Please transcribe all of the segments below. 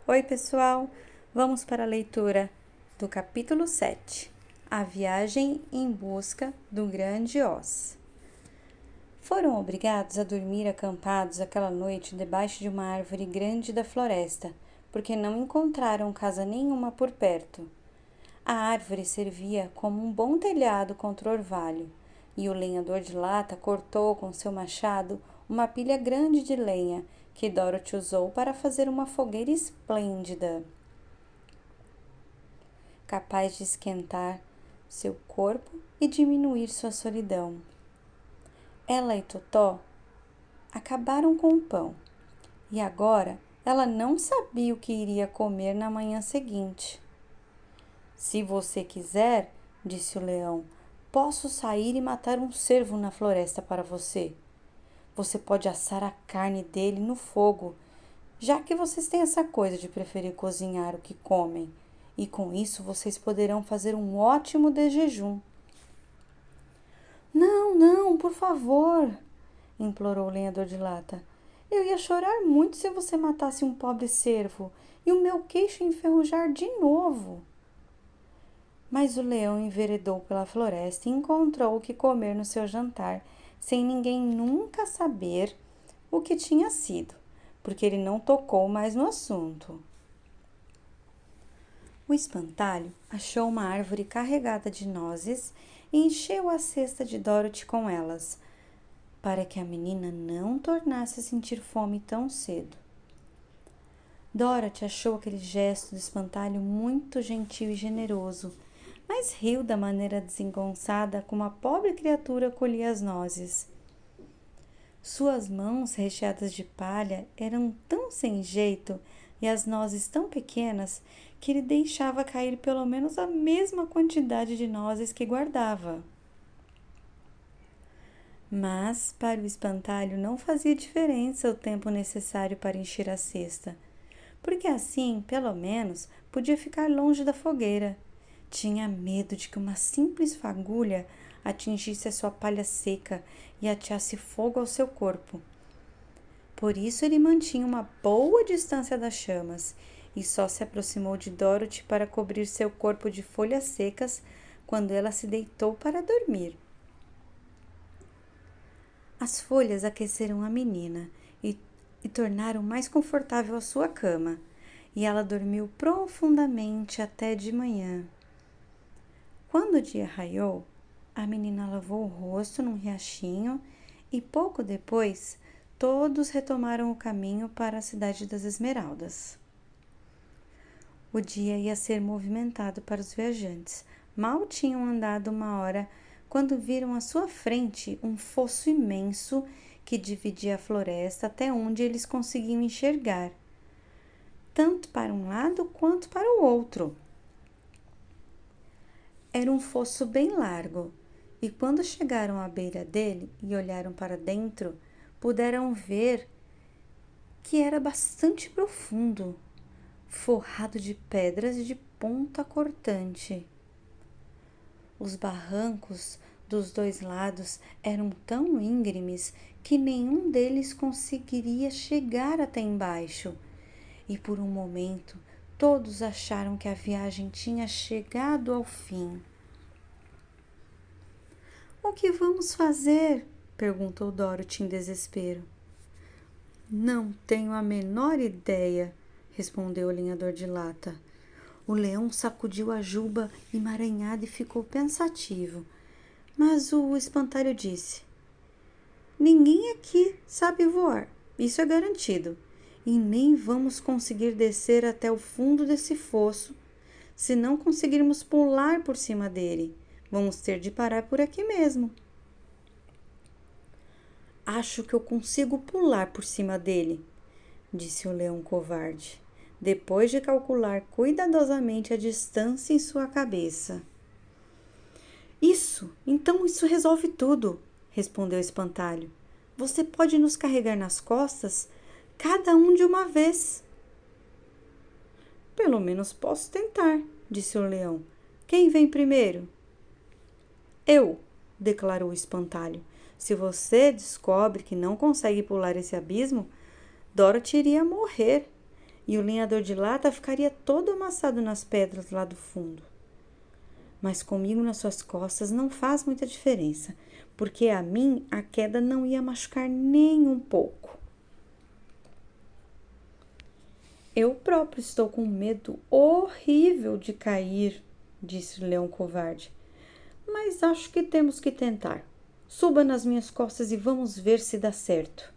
Oi, pessoal! Vamos para a leitura do capítulo 7, A Viagem em Busca do Grande Oz. Foram obrigados a dormir acampados aquela noite debaixo de uma árvore grande da floresta, porque não encontraram casa nenhuma por perto. A árvore servia como um bom telhado contra o orvalho, e o lenhador de lata cortou com seu machado uma pilha grande de lenha que Dorothy usou para fazer uma fogueira esplêndida, capaz de esquentar seu corpo e diminuir sua solidão. Ela e Totó acabaram com o pão, e agora ela não sabia o que iria comer na manhã seguinte. Se você quiser, disse o leão, posso sair e matar um cervo na floresta para você. Você pode assar a carne dele no fogo, já que vocês têm essa coisa de preferir cozinhar o que comem, e com isso vocês poderão fazer um ótimo de jejum. Não, não, por favor, implorou o lenhador de lata. Eu ia chorar muito se você matasse um pobre cervo e o meu queixo enferrujar de novo. Mas o leão enveredou pela floresta e encontrou o que comer no seu jantar, sem ninguém nunca saber o que tinha sido, porque ele não tocou mais no assunto. O espantalho achou uma árvore carregada de nozes e encheu a cesta de Dorothy com elas, para que a menina não tornasse a sentir fome tão cedo. Dorothy achou aquele gesto do espantalho muito gentil e generoso, mas riu da maneira desengonçada como a pobre criatura colhia as nozes. Suas mãos recheadas de palha eram tão sem jeito e as nozes tão pequenas que ele deixava cair pelo menos a mesma quantidade de nozes que guardava. Mas para o espantalho não fazia diferença o tempo necessário para encher a cesta, porque assim, pelo menos, podia ficar longe da fogueira. Tinha medo de que uma simples fagulha atingisse a sua palha seca e ateasse fogo ao seu corpo. Por isso ele mantinha uma boa distância das chamas e só se aproximou de Dorothy para cobrir seu corpo de folhas secas quando ela se deitou para dormir. As folhas aqueceram a menina e tornaram mais confortável a sua cama, e ela dormiu profundamente até de manhã. Quando o dia raiou, a menina lavou o rosto num riachinho e pouco depois todos retomaram o caminho para a cidade das Esmeraldas. O dia ia ser movimentado para os viajantes. Mal tinham andado uma hora quando viram à sua frente um fosso imenso que dividia a floresta até onde eles conseguiam enxergar, tanto para um lado quanto para o outro. Era um fosso bem largo, e quando chegaram à beira dele e olharam para dentro, puderam ver que era bastante profundo, forrado de pedras de ponta cortante. Os barrancos dos dois lados eram tão íngremes que nenhum deles conseguiria chegar até embaixo, e por um momento todos acharam que a viagem tinha chegado ao fim. O que vamos fazer? Perguntou Dorothy em desespero. Não tenho a menor ideia, respondeu o lenhador de lata. O leão sacudiu a juba emaranhada e ficou pensativo. Mas o espantalho disse: ninguém aqui sabe voar, isso é garantido. E nem vamos conseguir descer até o fundo desse fosso se não conseguirmos pular por cima dele. Vamos ter de parar por aqui mesmo. Acho que eu consigo pular por cima dele, disse o leão covarde, depois de calcular cuidadosamente a distância em sua cabeça. Então isso resolve tudo, respondeu o espantalho. Você pode nos carregar nas costas, cada um de uma vez. Pelo menos posso tentar, disse o leão. Quem vem primeiro? Eu, declarou o espantalho. Se você descobre que não consegue pular esse abismo, Dorothy iria morrer. e o lenhador de lata ficaria todo amassado nas pedras lá do fundo. Mas comigo nas suas costas não faz muita diferença, porque a mim a queda não ia machucar nem um pouco. Eu próprio estou com medo horrível de cair, disse o leão covarde. Mas acho que temos que tentar. Suba nas minhas costas e vamos ver se dá certo.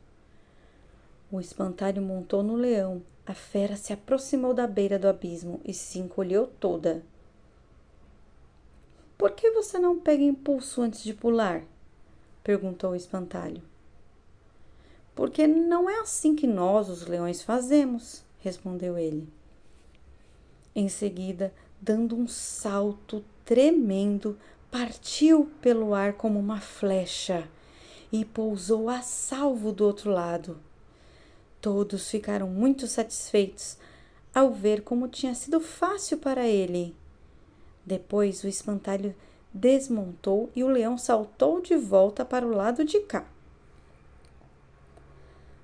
O espantalho montou no leão. A fera se aproximou da beira do abismo e se encolheu toda. Por que você não pega impulso antes de pular? Perguntou o espantalho. Porque não é assim que nós, os leões, fazemos, respondeu ele. Em seguida, dando um salto tremendo, partiu pelo ar como uma flecha e pousou a salvo do outro lado. Todos ficaram muito satisfeitos ao ver como tinha sido fácil para ele. Depois o espantalho desmontou e o leão saltou de volta para o lado de cá.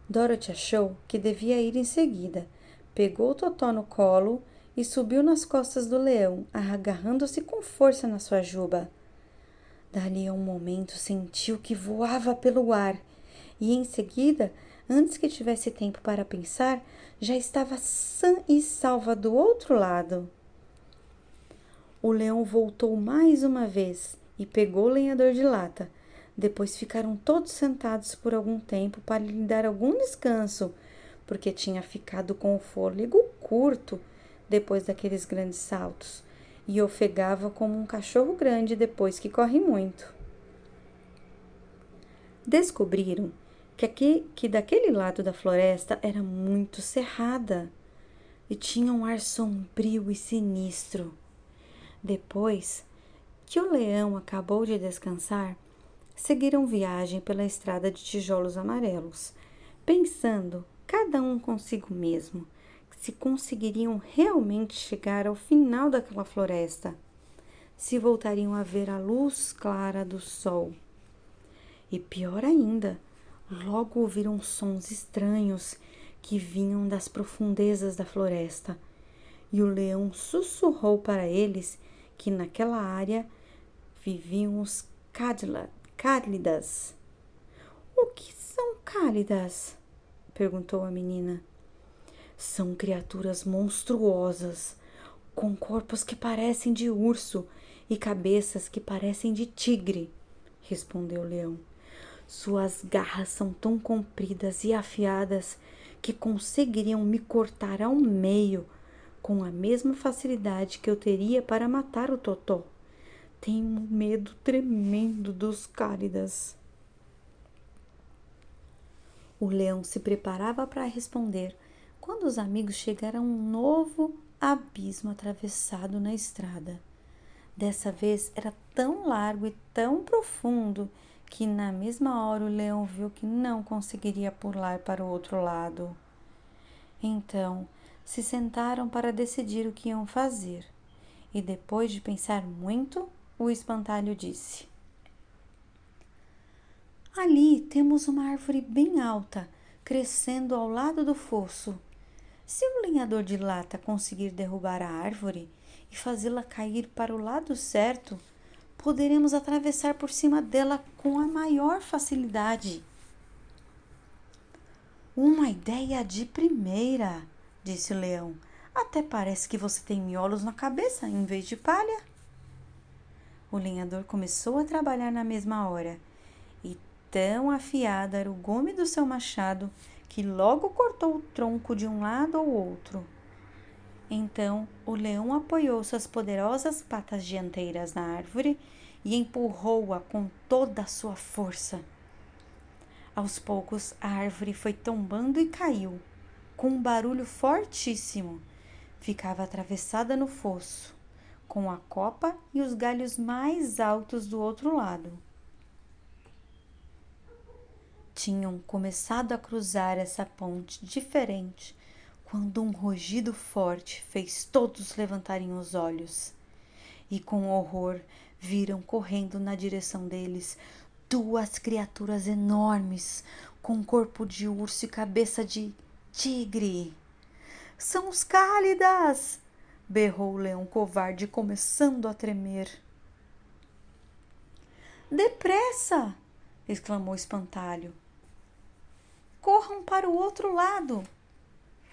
Dorothy achou que devia ir em seguida. Pegou o Totó no colo e subiu nas costas do leão, agarrando-se com força na sua juba. Dali a um momento sentiu que voava pelo ar e em seguida, antes que tivesse tempo para pensar, já estava sã e salva do outro lado. O leão voltou mais uma vez e pegou o lenhador de lata. Depois ficaram todos sentados por algum tempo para lhe dar algum descanso, porque tinha ficado com o fôlego curto depois daqueles grandes saltos e ofegava como um cachorro grande depois que corre muito. Descobriram que daquele lado da floresta era muito cerrada e tinha um ar sombrio e sinistro. Depois que o leão acabou de descansar, seguiram viagem pela estrada de tijolos amarelos, pensando, cada um consigo mesmo, se conseguiriam realmente chegar ao final daquela floresta, se voltariam a ver a luz clara do sol. E pior ainda, logo ouviram sons estranhos que vinham das profundezas da floresta, e o leão sussurrou para eles que naquela área viviam os cálidas. O que são cálidas? Perguntou a menina. São criaturas monstruosas, com corpos que parecem de urso e cabeças que parecem de tigre, respondeu o leão. Suas garras são tão compridas e afiadas que conseguiriam me cortar ao meio com a mesma facilidade que eu teria para matar o Totó. Tenho um medo tremendo dos cálidas. O leão se preparava para responder quando os amigos chegaram a um novo abismo atravessado na estrada. Dessa vez era tão largo e tão profundo que na mesma hora o leão viu que não conseguiria pular para o outro lado. Então se sentaram para decidir o que iam fazer. E depois de pensar muito, o espantalho disse: Ali temos uma árvore bem alta, crescendo ao lado do fosso. Se o lenhador de lata conseguir derrubar a árvore e fazê-la cair para o lado certo, poderemos atravessar por cima dela com a maior facilidade. Uma ideia de primeira, disse o leão. Até parece que você tem miolos na cabeça em vez de palha. O lenhador começou a trabalhar na mesma hora, e tão afiado era o gume do seu machado que logo cortou o tronco de um lado ao outro. Então o leão apoiou suas poderosas patas dianteiras na árvore e empurrou-a com toda a sua força. Aos poucos a árvore foi tombando e caiu, com um barulho fortíssimo. Ficava atravessada no fosso, com a copa e os galhos mais altos do outro lado. Tinham começado a cruzar essa ponte diferente quando um rugido forte fez todos levantarem os olhos. E com horror viram correndo na direção deles 2 criaturas enormes, com corpo de urso e cabeça de tigre. São os cálidas! Berrou o leão covarde, começando a tremer. Depressa! Exclamou o espantalho. Corram para o outro lado!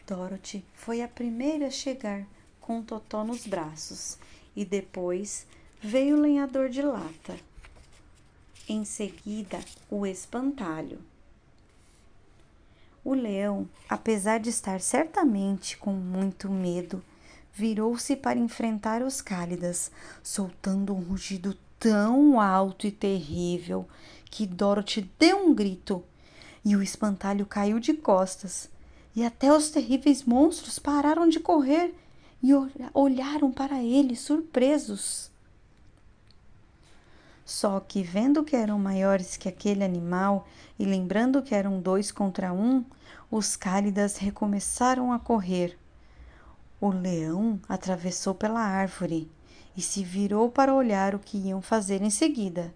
Dorothy foi a primeira a chegar, com Totó nos braços, e depois veio o lenhador de lata. Em seguida, o espantalho. O leão, apesar de estar certamente com muito medo, virou-se para enfrentar os cálidas, soltando um rugido tão alto e terrível que Dorothy deu um grito e o espantalho caiu de costas. E até os terríveis monstros pararam de correr e olharam para ele surpresos. Só que, vendo que eram maiores que aquele animal e lembrando que eram 2 contra 1, os cálidas recomeçaram a correr. O leão atravessou pela árvore e se virou para olhar o que iam fazer em seguida.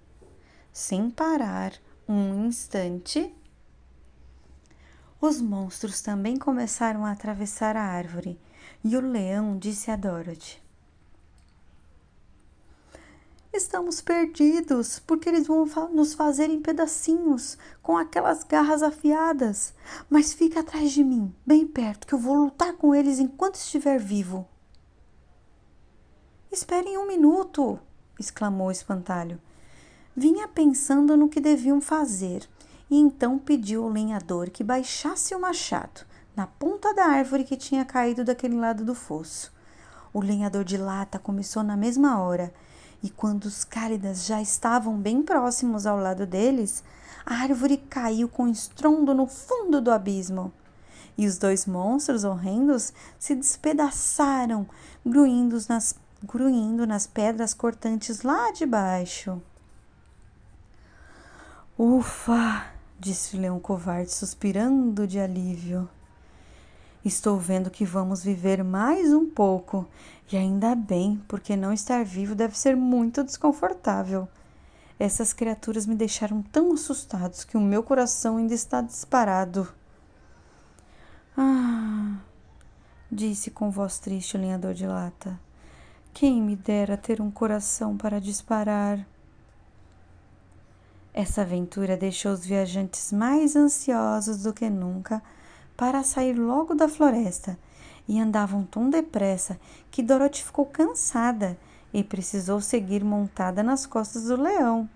Sem parar um instante, os monstros também começaram a atravessar a árvore e o leão disse a Dorothy: Estamos perdidos, porque eles vão nos fazer em pedacinhos com aquelas garras afiadas. Mas fica atrás de mim, bem perto, que eu vou lutar com eles enquanto estiver vivo. Esperem um minuto, exclamou o espantalho. Vinha pensando no que deviam fazer e então pediu ao lenhador que baixasse o machado na ponta da árvore que tinha caído daquele lado do fosso. O lenhador de lata começou na mesma hora e quando os cálidas já estavam bem próximos ao lado deles, a árvore caiu com estrondo no fundo do abismo. E os 2 monstros horrendos se despedaçaram, gruindo nas pedras cortantes lá de baixo. Ufa! Disse o leão covarde, suspirando de alívio. Estou vendo que vamos viver mais um pouco, e ainda bem, porque não estar vivo deve ser muito desconfortável. Essas criaturas me deixaram tão assustados que o meu coração ainda está disparado. Ah, disse com voz triste o lenhador de lata. Quem me dera ter um coração para disparar. Essa aventura deixou os viajantes mais ansiosos do que nunca para sair logo da floresta e andavam tão depressa que Dorothy ficou cansada e precisou seguir montada nas costas do leão.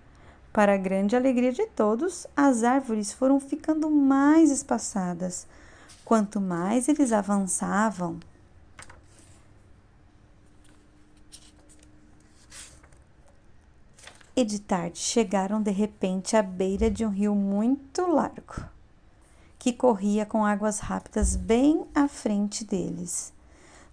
Para a grande alegria de todos, as árvores foram ficando mais espaçadas. Quanto mais eles avançavam, e de tarde chegaram de repente à beira de um rio muito largo, que corria com águas rápidas bem à frente deles.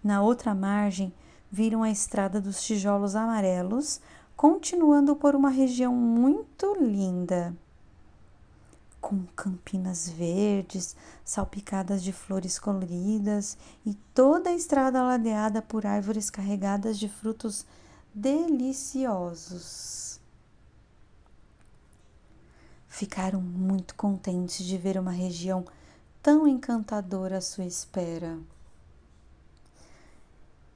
Na outra margem, viram a estrada dos tijolos amarelos, continuando por uma região muito linda, com campinas verdes, salpicadas de flores coloridas e toda a estrada ladeada por árvores carregadas de frutos deliciosos. Ficaram muito contentes de ver uma região tão encantadora à sua espera.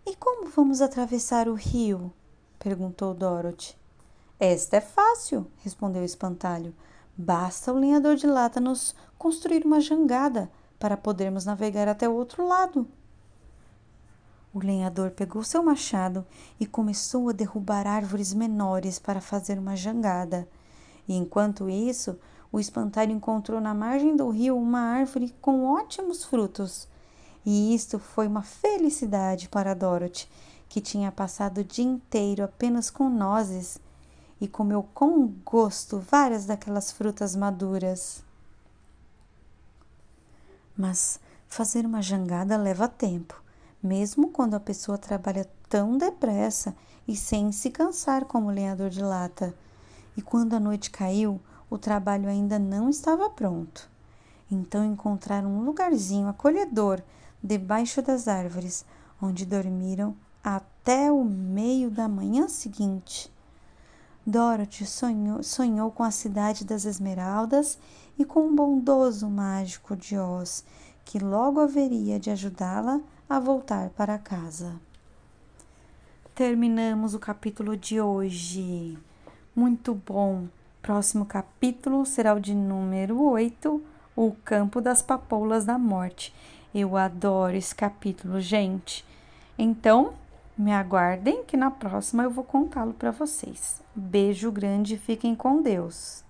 E como vamos atravessar o rio? Perguntou Dorothy. Esta é fácil, respondeu o espantalho. Basta o lenhador de lata nos construir uma jangada para podermos navegar até o outro lado. O lenhador pegou seu machado e começou a derrubar árvores menores para fazer uma jangada. E enquanto isso, o espantalho encontrou na margem do rio uma árvore com ótimos frutos. E isto foi uma felicidade para Dorothy, que tinha passado o dia inteiro apenas com nozes e comeu com gosto várias daquelas frutas maduras. Mas fazer uma jangada leva tempo, mesmo quando a pessoa trabalha tão depressa e sem se cansar como o lenhador de lata. E quando a noite caiu, o trabalho ainda não estava pronto. Então encontraram um lugarzinho acolhedor debaixo das árvores, onde dormiram até o meio da manhã seguinte. Dorothy sonhou com a cidade das Esmeraldas e com um bondoso mágico de Oz, que logo haveria de ajudá-la a voltar para casa. Terminamos o capítulo de hoje. Muito bom! Próximo capítulo será o de número 8, O Campo das Papoulas da Morte. Eu adoro esse capítulo, gente. Então, me aguardem que na próxima eu vou contá-lo para vocês. Beijo grande e fiquem com Deus.